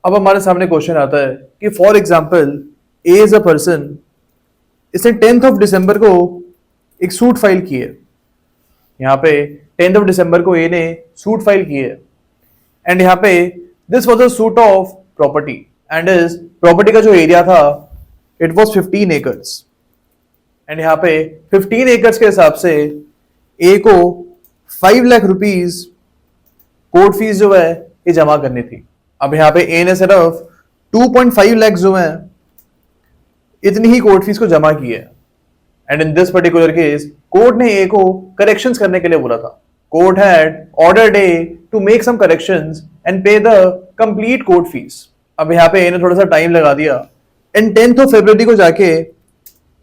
अब हमारे सामने क्वेश्चन आता है कि for example A is a person, इसने 10th of December को एक सूट फाइल की है। यहाँ पे 10th of December को ए ने सूट फाइल की है एंड यहाँ पे this was a suit of property and इस प्रॉपर्टी का जो एरिया था इट वॉज 15 acres एंड यहाँ पे 15 acres के हिसाब से ए को 5 लाख रुपीज कोर्ट फीस जो है ये जमा करनी थी। अब यहाँ पे ए ने सिर्फ 2.5 लाख जो है इतनी ही कोर्ट फीस को जमा की है and in this particular case court ने ए को करेक्शंस करने के लिए बोला था। Court had ordered A to make some corrections and pay the complete court fees. अब यहाँ पे ए ने थोड़ा सा टाइम लगा दिया एंड 10th of February को जाके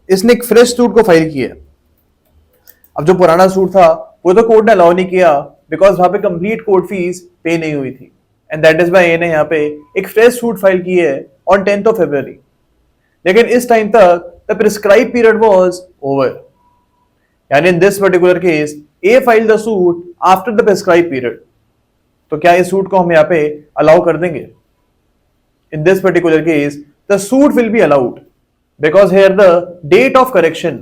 इसने एक फ्रेश सूट को फाइल किया। अब जो पुराना सूट था वो तो कोर्ट ने अलाउ नहीं किया बिकॉज वहां पे कंप्लीट कोर्ट फीस पे नहीं हुई थी एंड दैट इज वाई ए ने यहाँ पे एक फ्रेश सूट फाइल की है ऑन 10th of February। लेकिन इस टाइम तक the prescribe period was over, यानी in this particular case a file the suit after the prescribe period. तो क्या इस सूट को हम यहाँ पे अलाउ कर देंगे? इन this particular case the suit will be allowed because here the date of correction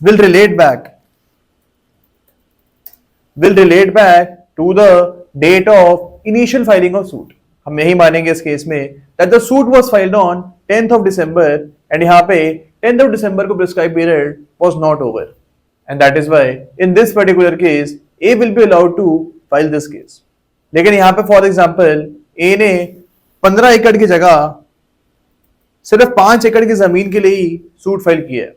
will relate back to the date of initial filing of suit। हम यही मानेंगे इस केस में that the suit was filed on 10th of December and यहाँ पे 10th of December को prescribed period was not over and that is why in this particular case A will be allowed to file this case। लेकिन यहां पे for example ए ने 15 एकड़ की जगह सिर्फ 5 एकड़ की जमीन के लिए ही सूट फाइल किया है,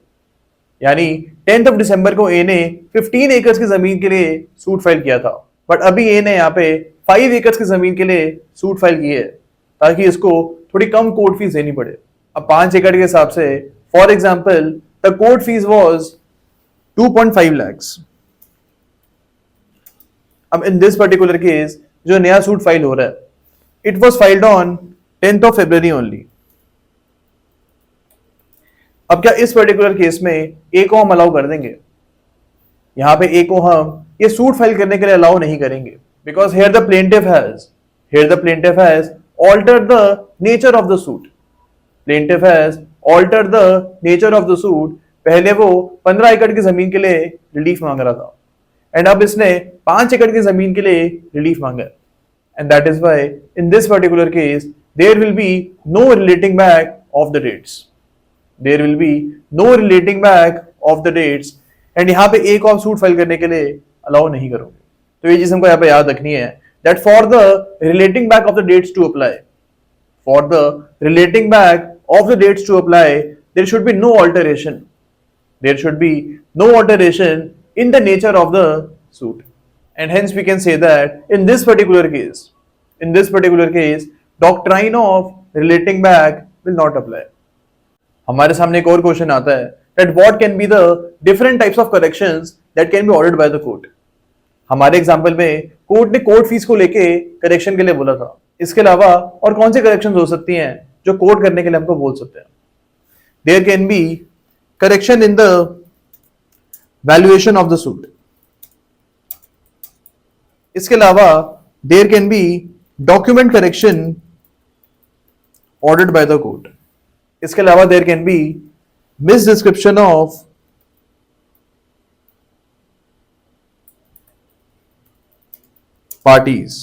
यानी 10th of December को ए ने 15 एकड़ की जमीन के लिए सूट फाइल किया था बट अभी ए ने यहाँ पे 5 एकड़ की जमीन के लिए सूट फाइल की है ताकि इसको थोड़ी कम कोर्ट फीस देनी पड़े। अब 5 एकड़ के हिसाब से for example the court fees was 2.5 lakhs। अब इन दिस पर्टिकुलर केस जो नया सूट फाइल हो रहा है it was filed on 10th of February only. अब क्या इस पर्टिकुलर केस में ए को हम अलाउ कर देंगे? यहां पे ए को हम ये सूट फाइल करने के लिए अलाउ नहीं करेंगे because here the plaintiff has altered the nature of the suit. Plaintiff has altered the nature of the suit. पहले वो 15 एकड़ की जमीन के लिए रिलीफ मांग रहा था एंड अब इसने 5 एकड़ की जमीन के लिए रिलीफ मांगा and that is why in this particular case there will be no relating back of the dates and यहाँ पे एक और सूट फाइल करने के लिए अलाउ नहीं करोगे। तो ये चीज हमको यहाँ पे याद रखनी है that for the relating back of the dates to apply there should be no alteration in the nature of the suit and hence we can say that in this particular case doctrine of relating back will not apply। हमारे सामने एक और question आता है that what can be the different types of corrections that can be ordered by the court। हमारे example में court ने court fees को लेके करेक्शन के लिए बोला था। इसके अलावा और कौन से करेक्शंस हो सकती हैं जो कोर्ट करने के लिए हमको बोल सकते हैं? There can be correction in the valuation of the suit। इसके अलावा there can be document correction ordered by the court। इसके अलावा there can be misdescription of parties।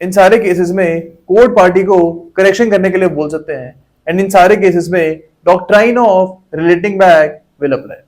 इन सारे केसेस में कोर्ट पार्टी को करेक्शन करने के लिए बोल सकते हैं एंड इन सारे केसेस में doctrine of relating back will apply.